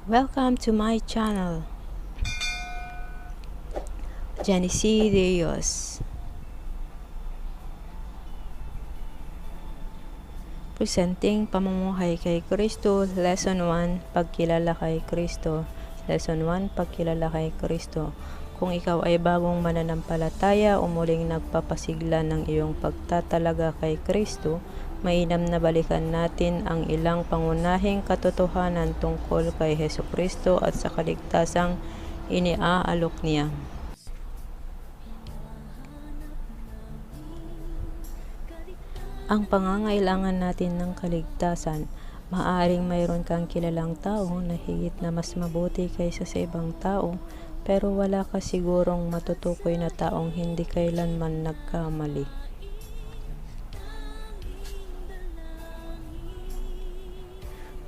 Welcome to my channel, Janice Rios. Presenting Pamumuhay kay Kristo, Lesson 1, Pagkilala kay Kristo. Lesson 1, Pagkilala kay Kristo. Kung ikaw ay bagong mananampalataya o muling nagpapasigla ng iyong pagtatalaga kay Kristo, mainam na balikan natin ang ilang pangunahing katotohanan tungkol kay Hesukristo at sa kaligtasang iniaalok niya. Ang pangangailangan natin ng kaligtasan. Maaaring mayroon kang kilalang tao na higit na mas mabuti kaysa sa ibang tao, pero wala ka sigurong matutukoy na taong hindi kailanman nagkamali.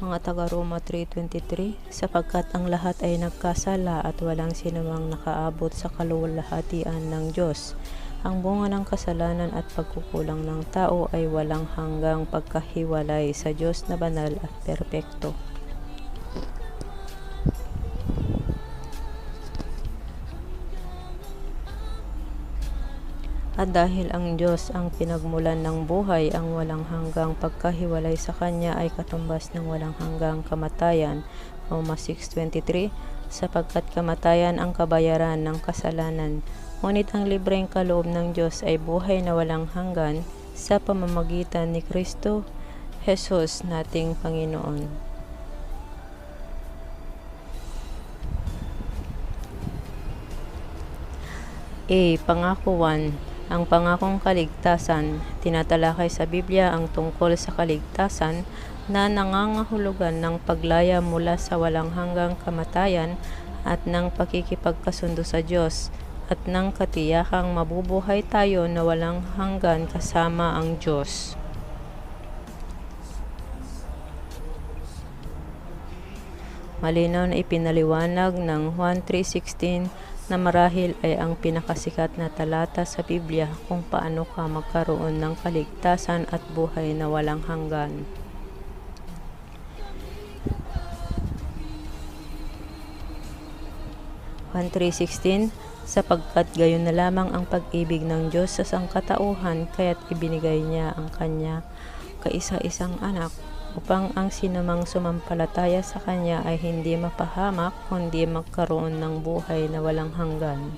Mga taga-Roma 3:23, sapagkat ang lahat ay nagkasala at walang sinumang nakaabot sa kaluwalhatian ng Diyos. Ang bunga ng kasalanan at pagkukulang ng tao ay walang hanggang pagkahiwalay sa Diyos na banal at perpekto. At dahil ang Diyos ang pinagmulan ng buhay, ang walang hanggang pagkahiwalay sa Kanya ay katumbas ng walang hanggang kamatayan. Roma 6:23, sapagkat kamatayan ang kabayaran ng kasalanan, ngunit ang libreng kaloob ng Diyos ay buhay na walang hanggan sa pamamagitan ni Kristo Jesus nating Panginoon. Pangako 1. Ang pangakong kaligtasan. Tinatalakay sa Biblia ang tungkol sa kaligtasan na nangangahulugan ng paglaya mula sa walang hanggang kamatayan at ng pakikipagkasundo sa Diyos, at ng katiyakang mabubuhay tayo na walang hanggan kasama ang Diyos. Malinaw na ipinaliwanag ng Juan 3:16 na marahil ay ang pinakasikat na talata sa Biblia kung paano ka magkaroon ng kaligtasan at buhay na walang hanggan. Juan 3:16, sapagkat gayon na lamang ang pag-ibig ng Diyos sa sangkatauhan, kaya't ibinigay niya ang Kanya kaisa-isang anak, upang ang sinumang sumampalataya sa Kanya ay hindi mapahamak, kundi magkaroon ng buhay na walang hanggan.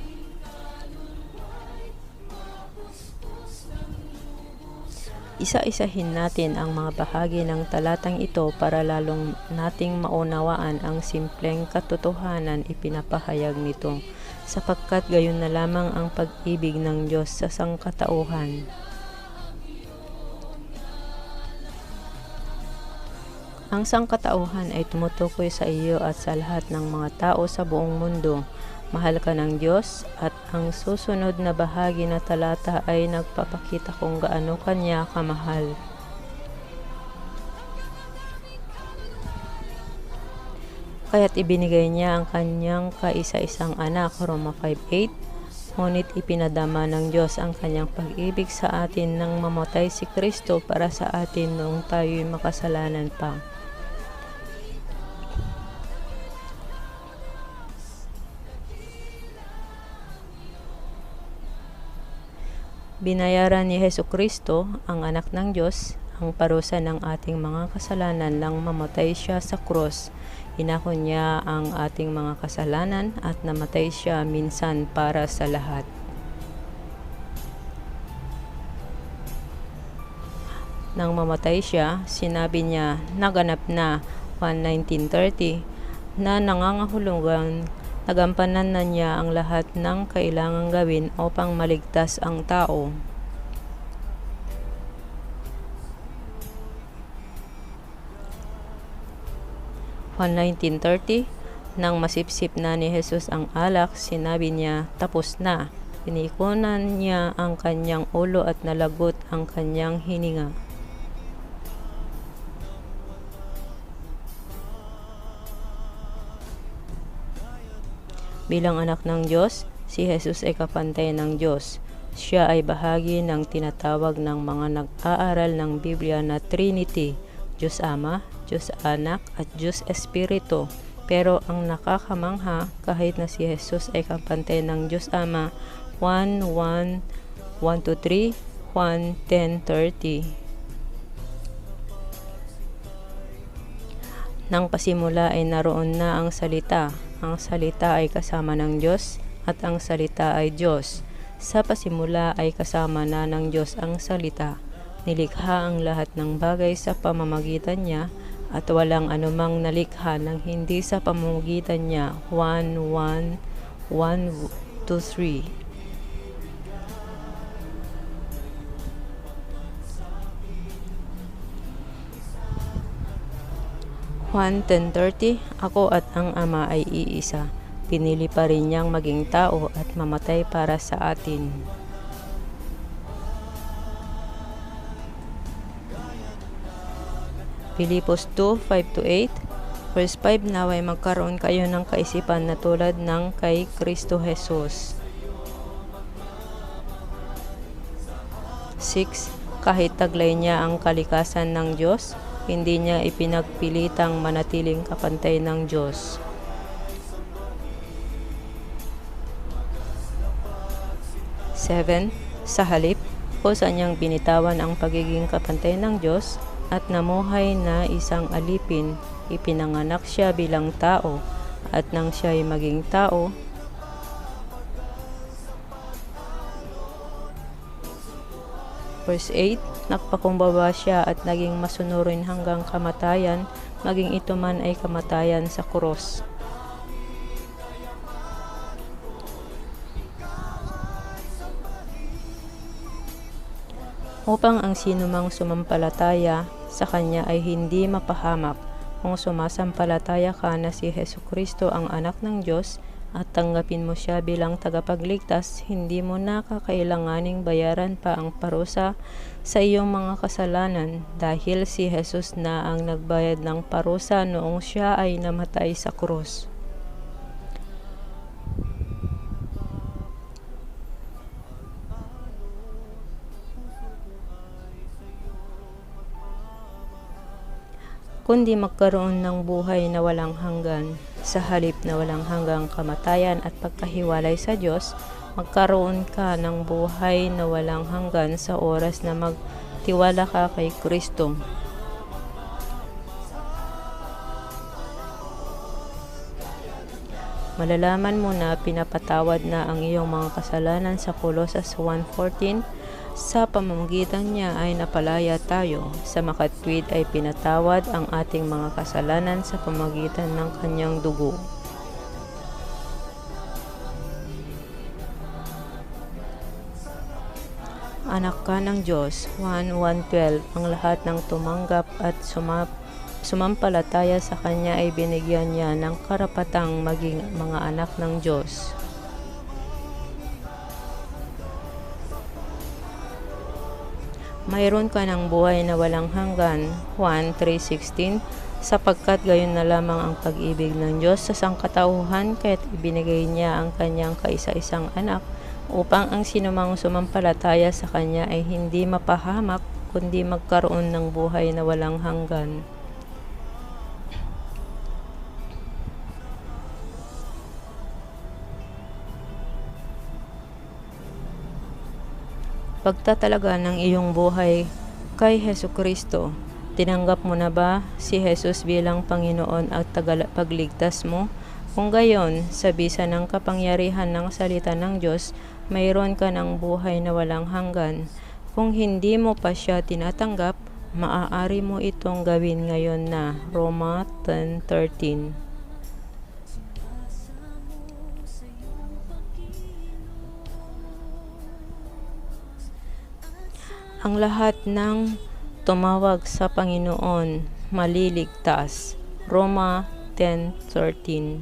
Isa-isahin natin ang mga bahagi ng talatang ito para lalong nating maunawaan ang simpleng katotohanan ipinapahayag nito, sapagkat gayon na lamang ang pag-ibig ng Diyos sa sangkatauhan. Ang sangkatauhan ay tumutukoy sa iyo at sa lahat ng mga tao sa buong mundo. Mahal ka ng Diyos, at ang susunod na bahagi na talata ay nagpapakita kung gaano Kanya kamahal. Kaya't ibinigay niya ang Kanyang kaisa-isang anak, Roma 5:8, ngunit ipinadama ng Diyos ang Kanyang pag-ibig sa atin nang mamatay si Kristo para sa atin noong tayo'y makasalanan pa. Binayaran ni Hesukristo, ang anak ng Diyos, ang parusa ng ating mga kasalanan nang mamatay siya sa krus. Inako niya ang ating mga kasalanan at namatay siya minsan para sa lahat. Nang mamatay siya, sinabi niya, naganap na, 1:19-30, na nangangahulugan nagampanan na niya ang lahat ng kailangang gawin upang maligtas ang tao. Juan 19:30, nang masipsip na ni Jesus ang alak, sinabi niya, tapos na. Pinikunan niya ang kanyang ulo at nalagot ang kanyang hininga. Bilang anak ng Diyos, si Jesus ay kapantay ng Diyos. Siya ay bahagi ng tinatawag ng mga nag-aaral ng Biblia na Trinity, Diyos Ama, Diyos Anak at Diyos Espiritu. Pero ang nakakamangha, kahit na si Jesus ay kapantay ng Diyos Ama, 1:1, 1-3, 1:10-30. Nang pasimula ay naroon na ang salita. Ang salita ay kasama ng Diyos at ang salita ay Diyos. Sa pasimula ay kasama na ng Diyos ang salita. Nilikha ang lahat ng bagay sa pamamagitan niya at walang anumang nalikha ng hindi sa pamamagitan niya. 1:1, 1-3. 1:10-30. Ako at ang Ama ay iisa. Pinili pa rin niyang maging tao at mamatay para sa atin. Pilipos 2:5-8. Verse 5, naway magkaroon kayo ng kaisipan na tulad ng kay Kristo Jesus. 6. Kahit taglay niya ang kalikasan ng Diyos, hindi niya ipinagpilitang manatiling kapantay ng Diyos. 7. Sa halip, kusa niyang binitawan ang pagiging kapantay ng Diyos at namuhay na isang alipin. Ipinanganak siya bilang tao at nang siya'y maging tao, Verse 8, nagpakumbaba siya at naging masunurin hanggang kamatayan, maging ito man ay kamatayan sa krus. Upang ang sinumang sumampalataya sa Kanya ay hindi mapahamak. Kung sumasampalataya ka na si Jesucristo ang anak ng Diyos, at tanggapin mo siya bilang tagapagligtas, hindi mo na kakailanganing bayaran pa ang parusa sa iyong mga kasalanan dahil si Jesus na ang nagbayad ng parusa noong siya ay namatay sa krus. Kundi magkaroon ng buhay na walang hanggan, sa halip na walang hanggang kamatayan at pagkahiwalay sa Diyos, magkaroon ka ng buhay na walang hanggan sa oras na magtiwala ka kay Kristo. Malalaman mo na pinapatawad na ang iyong mga kasalanan sa Colosas 1:14. Sa pamamagitan niya ay napalaya tayo. Sa makatwid ay pinatawad ang ating mga kasalanan sa pamamagitan ng kanyang dugo. Anak ka ng Diyos, 1:1-12. Ang lahat ng tumanggap at sumampalataya sa Kanya ay binigyan niya ng karapatang maging mga anak ng Diyos. Mayroon ka ng buhay na walang hanggan, 1:3-16, sapagkat gayon na lamang ang pag-ibig ng Diyos sa sangkatauhan kaya't ibinigay niya ang kanyang kaisa-isang anak upang ang sinumang sumampalataya sa Kanya ay hindi mapahamak kundi magkaroon ng buhay na walang hanggan. Pagtatalaga ng iyong buhay kay Jesucristo. Tinanggap mo na ba si Jesus bilang Panginoon at tagapagligtas mo? Kung gayon, sa bisa ng kapangyarihan ng salita ng Diyos, mayroon ka ng buhay na walang hanggan. Kung hindi mo pa siya tinatanggap, maaari mo itong gawin ngayon na. Roma 10:13. Ang lahat ng tumawag sa Panginoon maliligtas. Roma 10:13.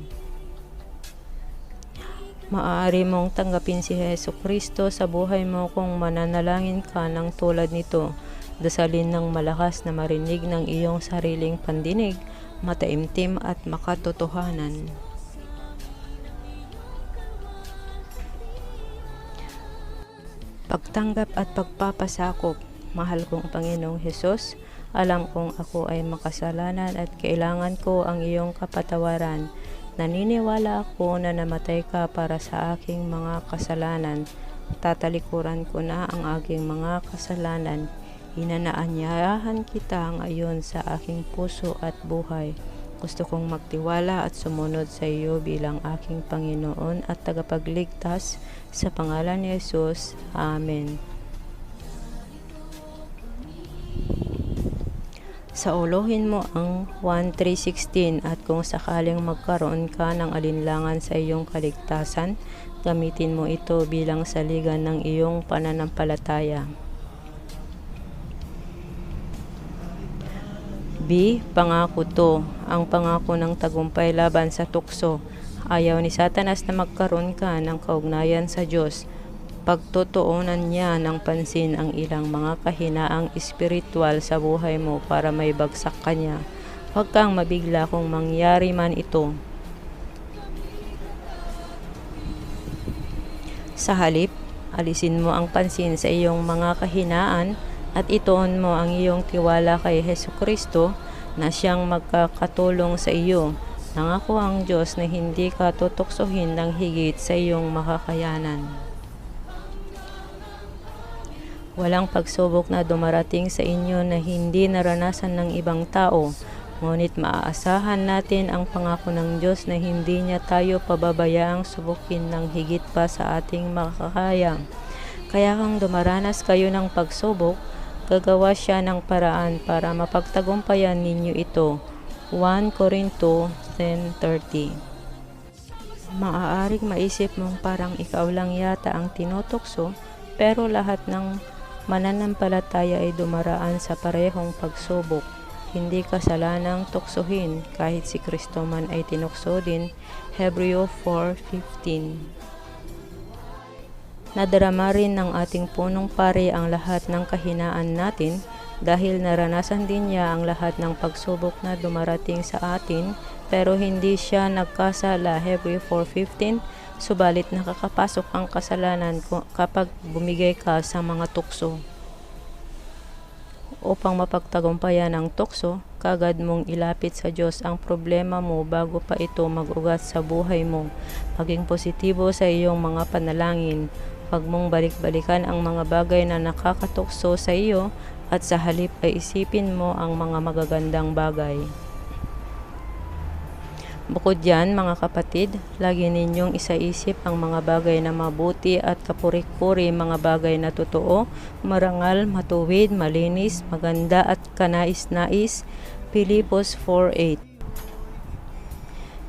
Maaari mong tanggapin si Jesucristo sa buhay mo kung mananalangin ka ng tulad nito. Dasalin ng malakas na marinig ng iyong sariling pandinig, mataimtim at makatotohanan. Pagtanggap at pagpapasakop. Mahal kong Panginoong Hesus, Alam kong ako ay makasalanan at kailangan ko ang iyong kapatawaran. Naniniwala ako na namatay ka para sa aking mga kasalanan. Tatalikuran ko na ang aking mga kasalanan. Inanaanyayahan kita ngayon sa aking puso at buhay. Gusto kong magtiwala at sumunod sa iyo bilang aking Panginoon at tagapagligtas sa pangalan ni Jesus. Amen. Sauluhin mo ang 1:3:16 at kung sakaling magkaroon ka ng alinlangan sa iyong kaligtasan, gamitin mo ito bilang saligan ng iyong pananampalataya. B. Pangako to. Ang pangako ng tagumpay laban sa tukso. Ayaw ni Satanas na magkaroon ka ng kaugnayan sa Diyos. Pagtutuunan niya ng pansin ang ilang mga kahinaang espiritual sa buhay mo para may bagsak ka niya. Huwag kang mabigla kung mangyari man ito. Sa halip, alisin mo ang pansin sa iyong mga kahinaan at ituon mo ang iyong tiwala kay Hesukristo na siyang magkakatulong sa iyo. Nangako ang Diyos na hindi ka tutuksohin ng higit sa iyong makakayanan. Walang pagsubok na dumarating sa inyo na hindi naranasan ng ibang tao, ngunit maaasahan natin ang pangako ng Diyos na hindi niya tayo pababayaang subukin ng higit pa sa ating makakaya. Kaya kung dumaranas kayo ng pagsubok, gagawa siya ng paraan para mapagtagumpayan ninyo ito. 1 Corinto 10:30. Maaaring maisip mong parang ikaw lang yata ang tinutokso, pero lahat ng mananampalataya ay dumaraan sa parehong pagsubok. Hindi kasalanang tuksohin kahit si Kristo man ay tinukso din. Hebreo 4:15. Nadarama rin ng ating punong pari ang lahat ng kahinaan natin dahil naranasan din niya ang lahat ng pagsubok na dumarating sa atin, pero hindi siya nagkasala. Hebreo 4:15. Subalit nakakapasok ang kasalanan kapag bumigay ka sa mga tukso. Upang mapagtagumpayan ang tukso, kagad mong ilapit sa Diyos ang problema mo bago pa ito mag-ugat sa buhay mo. Maging positibo sa iyong mga panalangin. Huwag mong balik-balikan ang mga bagay na nakakatukso sa iyo at sa halip ay isipin mo ang mga magagandang bagay. Bukod diyan, mga kapatid, lagi ninyong isaisip ang mga bagay na mabuti at kapuri-puri, mga bagay na totoo, marangal, matuwid, malinis, maganda at kanais-nais. Pilipos 4:8.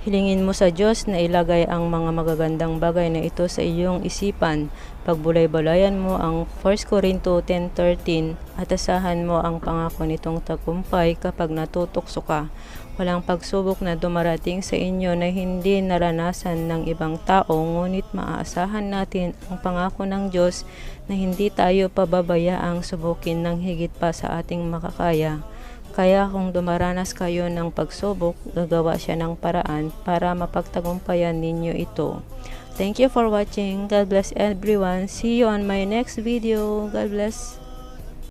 Hilingin mo sa Diyos na ilagay ang mga magagandang bagay na ito sa iyong isipan. Pagbulay-bulayan mo ang 1 Corinto 10:13 at asahan mo ang pangako nitong tagumpay kapag natutokso ka. Walang pagsubok na dumarating sa inyo na hindi naranasan ng ibang tao, ngunit maaasahan natin ang pangako ng Diyos na hindi tayo pababayaang subukin ng higit pa sa ating makakaya. Kaya kung dumaranas kayo ng pagsubok, gagawa siya ng paraan para mapagtagumpayan ninyo ito. Thank you for watching. God bless everyone. See you on my next video. God bless.